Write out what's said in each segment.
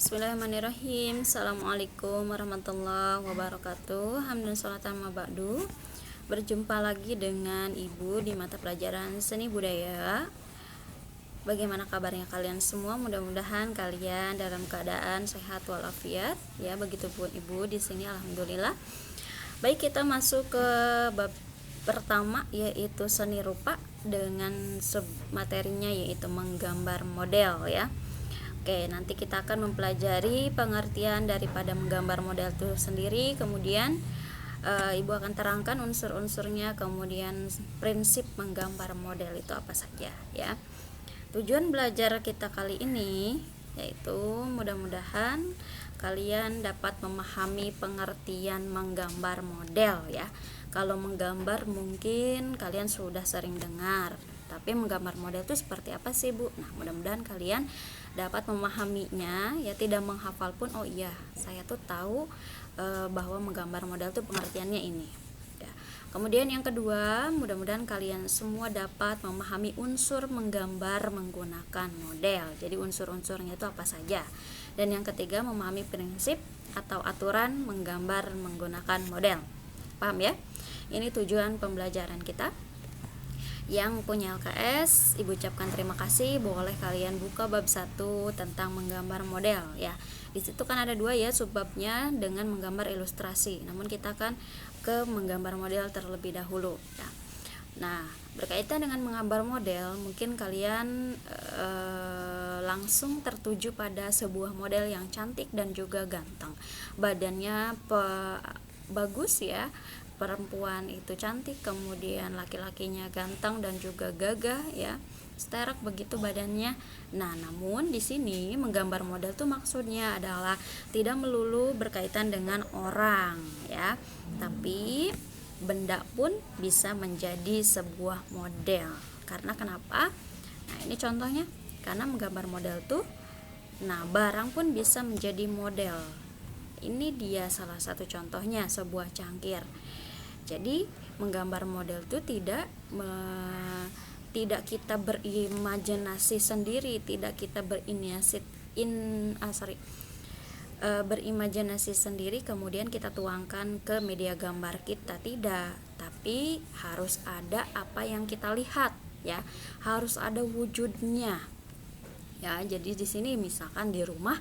Bismillahirrahmanirrahim. Assalamualaikum warahmatullahi wabarakatuh. Hamdan sholatan ma ba'du. Berjumpa lagi dengan Ibu di mata pelajaran seni budaya. Bagaimana kabarnya kalian semua? Mudah-mudahan kalian dalam keadaan sehat walafiat ya. Begitupun Ibu di sini alhamdulillah. Baik, kita masuk ke bab pertama yaitu seni rupa dengan materinya yaitu menggambar model ya. Oke, nanti kita akan mempelajari pengertian daripada menggambar model itu sendiri, kemudian Ibu akan terangkan unsur-unsurnya, kemudian prinsip menggambar model itu apa saja ya. Tujuan belajar kita kali ini yaitu mudah-mudahan kalian dapat memahami pengertian menggambar model ya. Kalau menggambar mungkin kalian sudah sering dengar, tapi menggambar model itu seperti apa sih Bu? Nah, mudah-mudahan kalian dapat memahaminya ya, tidak menghafal pun oh iya saya tuh tahu bahwa menggambar model itu pengertiannya ini ya. Kemudian yang kedua, mudah-mudahan kalian semua dapat memahami unsur menggambar menggunakan model, jadi unsur-unsurnya itu apa saja. Dan yang ketiga, memahami prinsip atau aturan menggambar menggunakan model. Paham ya? Ini tujuan pembelajaran kita. Yang punya LKS, Ibu ucapkan terima kasih. Boleh kalian buka bab 1 tentang menggambar model ya. Di situ kan ada 2 ya subbabnya dengan menggambar ilustrasi. Namun kita akan ke menggambar model terlebih dahulu ya. Nah, berkaitan dengan menggambar model, mungkin kalian langsung tertuju pada sebuah model yang cantik dan juga ganteng. Badannya bagus ya. Perempuan itu cantik, kemudian laki-lakinya ganteng dan juga gagah ya, sterak begitu badannya. Nah, namun di sini menggambar model tuh maksudnya adalah tidak melulu berkaitan dengan orang ya, tapi benda pun bisa menjadi sebuah model. Karena kenapa? Nah, ini contohnya. Karena menggambar model tuh, nah barang pun bisa menjadi model. Ini dia salah satu contohnya, sebuah cangkir. Jadi menggambar model itu tidak kita berimajinasi sendiri, tidak kita berimajinasi sendiri kemudian kita tuangkan ke media gambar kita, tidak. Tapi harus ada apa yang kita lihat ya, harus ada wujudnya ya. Jadi di sini misalkan di rumah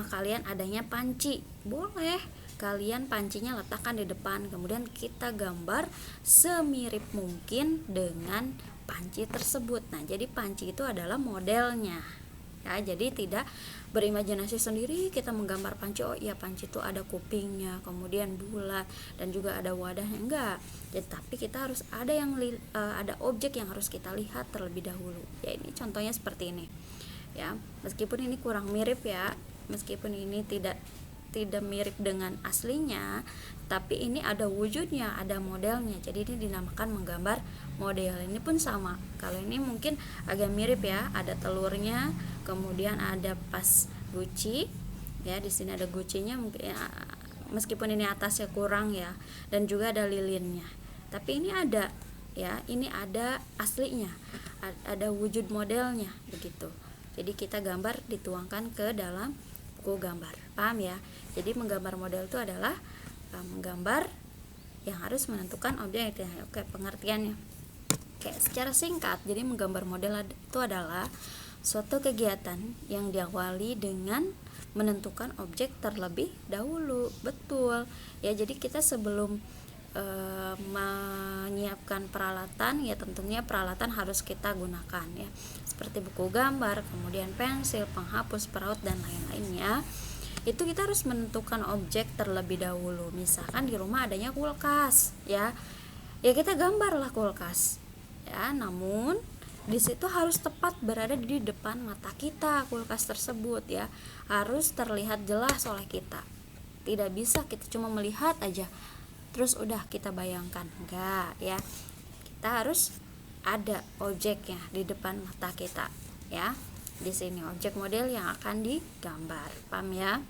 kalian adanya panci, boleh kalian pancinya letakkan di depan, kemudian kita gambar semirip mungkin dengan panci tersebut. Nah, jadi panci itu adalah modelnya ya. Jadi tidak berimajinasi sendiri kita menggambar panci, oh iya panci itu ada kupingnya, kemudian bulat dan juga ada wadahnya, enggak. Tapi kita harus ada ada objek yang harus kita lihat terlebih dahulu ya. Ini contohnya seperti ini ya, meskipun ini kurang mirip ya, meskipun ini tidak mirip dengan aslinya, tapi ini ada wujudnya, ada modelnya. Jadi ini dinamakan menggambar model. Ini pun sama. Kalau ini mungkin agak mirip ya, ada telurnya, kemudian ada pas guci ya, di sini ada gucinya mungkin ya, meskipun ini atasnya kurang ya, dan juga ada lilinnya. Tapi ini ada ya, ini ada aslinya, ada wujud modelnya begitu. Jadi kita gambar dituangkan ke dalam buku gambar. Paham ya? Jadi menggambar model itu adalah menggambar yang harus menentukan objek. Oke, pengertiannya. Oke, secara singkat, jadi menggambar model itu adalah suatu kegiatan yang diawali dengan menentukan objek terlebih dahulu. Betul. Ya, jadi kita sebelum menyiapkan peralatan ya, tentunya peralatan harus kita gunakan ya, seperti buku gambar, kemudian pensil, penghapus, peraut dan lain-lainnya. Itu kita harus menentukan objek terlebih dahulu. Misalkan di rumah adanya kulkas ya kita gambarlah kulkas ya, namun di situ harus tepat berada di depan mata kita. Kulkas tersebut ya harus terlihat jelas oleh kita, tidak bisa kita cuma melihat aja terus udah kita bayangkan, enggak ya. Kita harus ada objeknya di depan mata kita ya. Di sini objek model yang akan digambar. Paham ya?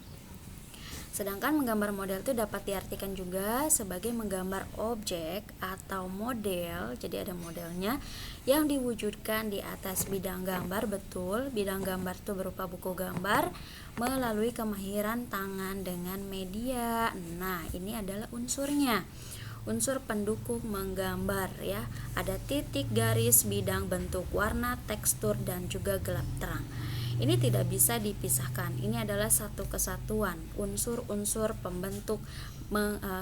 Sedangkan menggambar model itu dapat diartikan juga sebagai menggambar objek atau model. Jadi ada modelnya yang diwujudkan di atas bidang gambar. Betul, bidang gambar itu berupa buku gambar melalui kemahiran tangan dengan media. Nah, ini adalah unsurnya. Unsur pendukung menggambar ya. Ada titik, garis, bidang, bentuk, warna, tekstur, dan juga gelap terang. Ini tidak bisa dipisahkan. Ini adalah satu kesatuan, unsur-unsur pembentuk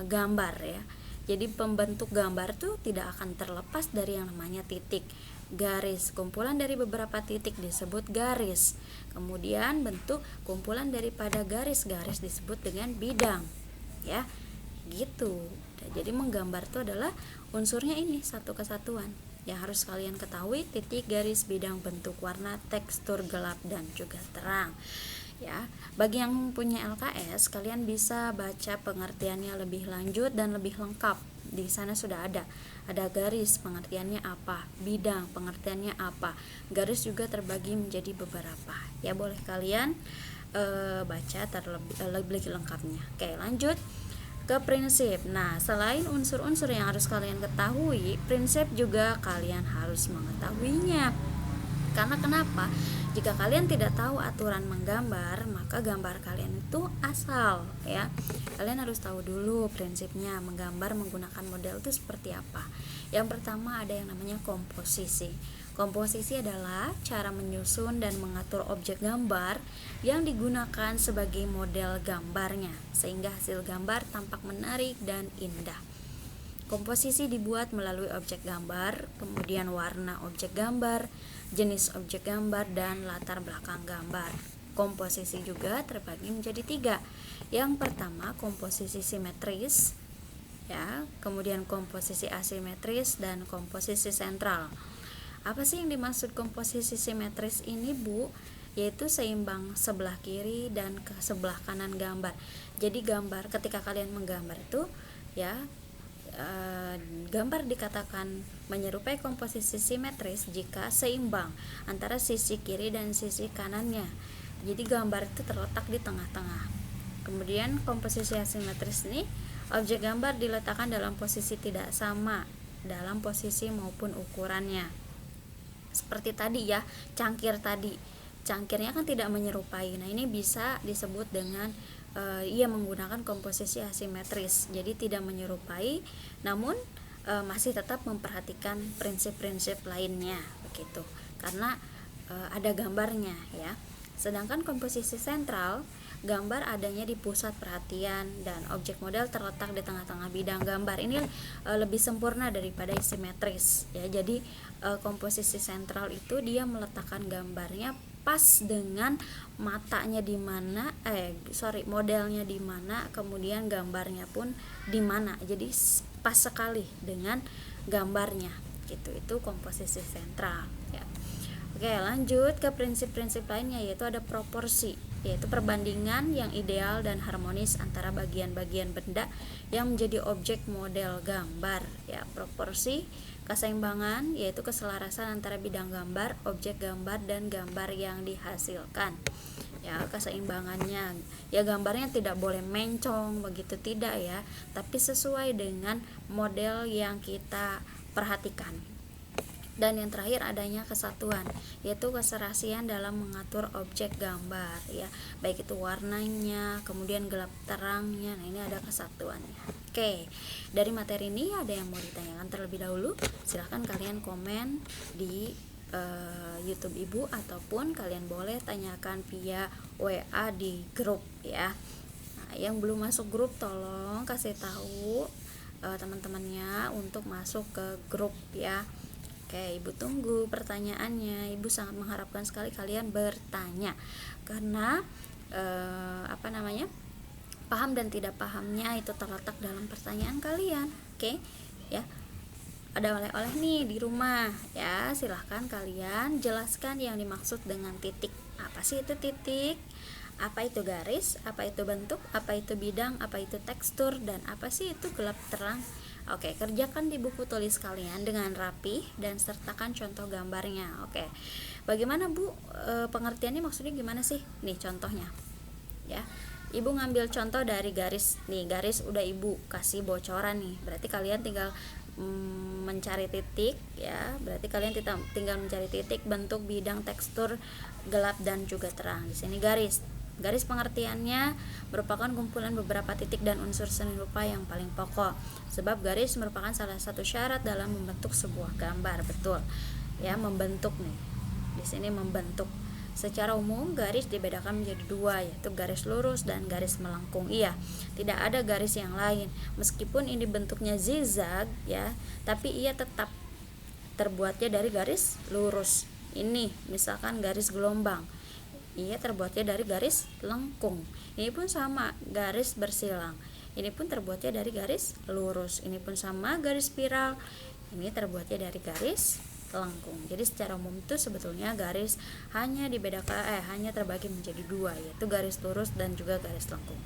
gambar ya. Jadi pembentuk gambar itu tidak akan terlepas dari yang namanya titik, garis. Kumpulan dari beberapa titik disebut garis. Kemudian bentuk kumpulan daripada garis-garis disebut dengan bidang. Ya, gitu. Jadi menggambar itu adalah unsurnya ini satu kesatuan. Yang harus kalian ketahui: titik, garis, bidang, bentuk, warna, tekstur, gelap, dan juga terang. Ya, bagi yang punya LKS, kalian bisa baca pengertiannya lebih lanjut dan lebih lengkap. Di sana sudah ada garis, pengertiannya apa, bidang, pengertiannya apa. Garis juga terbagi menjadi beberapa. Ya, boleh kalian baca lebih lengkapnya. Oke, lanjut ke prinsip. Nah, selain unsur-unsur yang harus kalian ketahui, prinsip juga kalian harus mengetahuinya. Karena kenapa? Jika kalian tidak tahu aturan menggambar, maka gambar kalian itu asal ya. Kalian harus tahu dulu prinsipnya menggambar menggunakan model itu seperti apa. Yang pertama ada yang namanya komposisi. Komposisi adalah cara menyusun dan mengatur objek gambar yang digunakan sebagai model gambarnya, sehingga hasil gambar tampak menarik dan indah. Komposisi dibuat melalui objek gambar, kemudian warna objek gambar, jenis objek gambar, dan latar belakang gambar. Komposisi juga terbagi menjadi 3. Yang pertama komposisi simetris, ya, kemudian komposisi asimetris, dan komposisi sentral. Apa sih yang dimaksud komposisi simetris ini, Bu? Yaitu seimbang sebelah kiri dan ke sebelah kanan gambar. Jadi gambar, ketika kalian menggambar itu ya, gambar dikatakan menyerupai komposisi simetris jika seimbang antara sisi kiri dan sisi kanannya. Jadi gambar itu terletak di tengah-tengah. Kemudian komposisi asimetris ini, objek gambar diletakkan dalam posisi tidak sama dalam posisi maupun ukurannya. Seperti tadi ya, cangkir tadi, cangkirnya kan tidak menyerupai. Nah, ini bisa disebut dengan ia menggunakan komposisi asimetris. Jadi tidak menyerupai, namun masih tetap memperhatikan prinsip-prinsip lainnya begitu, karena ada gambarnya ya. Sedangkan komposisi sentral, gambar adanya di pusat perhatian dan objek model terletak di tengah-tengah bidang gambar. Ini lebih sempurna daripada simetris ya. Jadi komposisi sentral itu dia meletakkan gambarnya pas dengan matanya di mana, modelnya di mana, kemudian gambarnya pun di mana. Jadi pas sekali dengan gambarnya gitu. Itu komposisi sentral ya. Oke, lanjut ke prinsip-prinsip lainnya, yaitu ada proporsi, yaitu perbandingan yang ideal dan harmonis antara bagian-bagian benda yang menjadi objek model gambar ya. Proporsi, keseimbangan, yaitu keselarasan antara bidang gambar, objek gambar, dan gambar yang dihasilkan ya. Keseimbangannya ya, gambarnya tidak boleh mencong begitu, tidak ya, tapi sesuai dengan model yang kita perhatikan. Dan yang terakhir adanya kesatuan, yaitu keserasian dalam mengatur objek gambar ya, baik itu warnanya, kemudian gelap terangnya. Nah, ini ada kesatuannya. Oke, dari materi ini ada yang mau ditanyakan terlebih dahulu, silahkan kalian komen di YouTube Ibu, ataupun kalian boleh tanyakan via WA di grup ya. Nah, yang belum masuk grup tolong kasih tahu teman-temannya untuk masuk ke grup ya. Oke, Ibu tunggu pertanyaannya. Ibu sangat mengharapkan sekali kalian bertanya, karena paham dan tidak pahamnya itu terletak dalam pertanyaan kalian. Oke ya, ada oleh-oleh nih di rumah ya, silahkan kalian jelaskan yang dimaksud dengan titik. Apa sih itu titik? Apa itu garis? Apa itu bentuk? Apa itu bidang? Apa itu tekstur? Dan apa sih itu gelap terang? Oke, kerjakan di buku tulis kalian dengan rapi dan sertakan contoh gambarnya. Oke, bagaimana Bu? Pengertiannya maksudnya gimana sih? Nih contohnya ya. Ibu ngambil contoh dari garis nih, garis udah ibu kasih bocoran nih, berarti kalian tinggal mencari titik ya, berarti kalian tinggal mencari titik, bentuk, bidang, tekstur, gelap dan juga terang. Di sini garis pengertiannya merupakan kumpulan beberapa titik dan unsur seni rupa yang paling pokok, sebab garis merupakan salah satu syarat dalam membentuk sebuah gambar. Betul ya, membentuk nih, di sini membentuk. Secara umum garis dibedakan menjadi dua, yaitu garis lurus dan garis melengkung. Iya, tidak ada garis yang lain. Meskipun ini bentuknya zigzag ya, tapi ia tetap terbuatnya dari garis lurus. Ini misalkan garis gelombang, ia terbuatnya dari garis lengkung. Ini pun sama, garis bersilang. Ini pun terbuatnya dari garis lurus. Ini pun sama, garis spiral. Ini terbuatnya dari garis lengkung. Jadi secara umum itu sebetulnya garis hanya terbagi menjadi dua, yaitu garis lurus dan juga garis lengkung.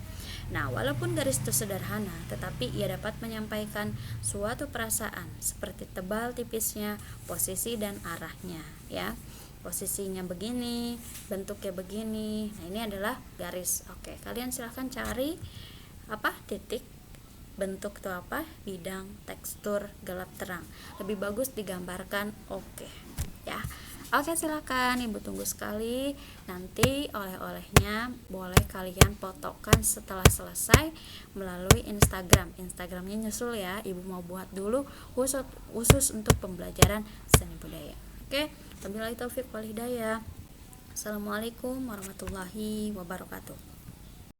Nah, walaupun garis itu sederhana, tetapi ia dapat menyampaikan suatu perasaan seperti tebal tipisnya, posisi dan arahnya ya. Posisinya begini, bentuknya begini. Nah, ini adalah garis. Oke, kalian silahkan cari titik, bentuk itu apa, bidang, tekstur, gelap, terang. Lebih bagus digambarkan. Oke ya. Oke, silakan Ibu tunggu sekali. Nanti oleh-olehnya boleh kalian fotokan setelah selesai melalui Instagramnya nyusul ya. Ibu mau buat dulu khusus untuk pembelajaran seni budaya. Oke, wabillahi taufik wal hidayah. Assalamualaikum warahmatullahi wabarakatuh.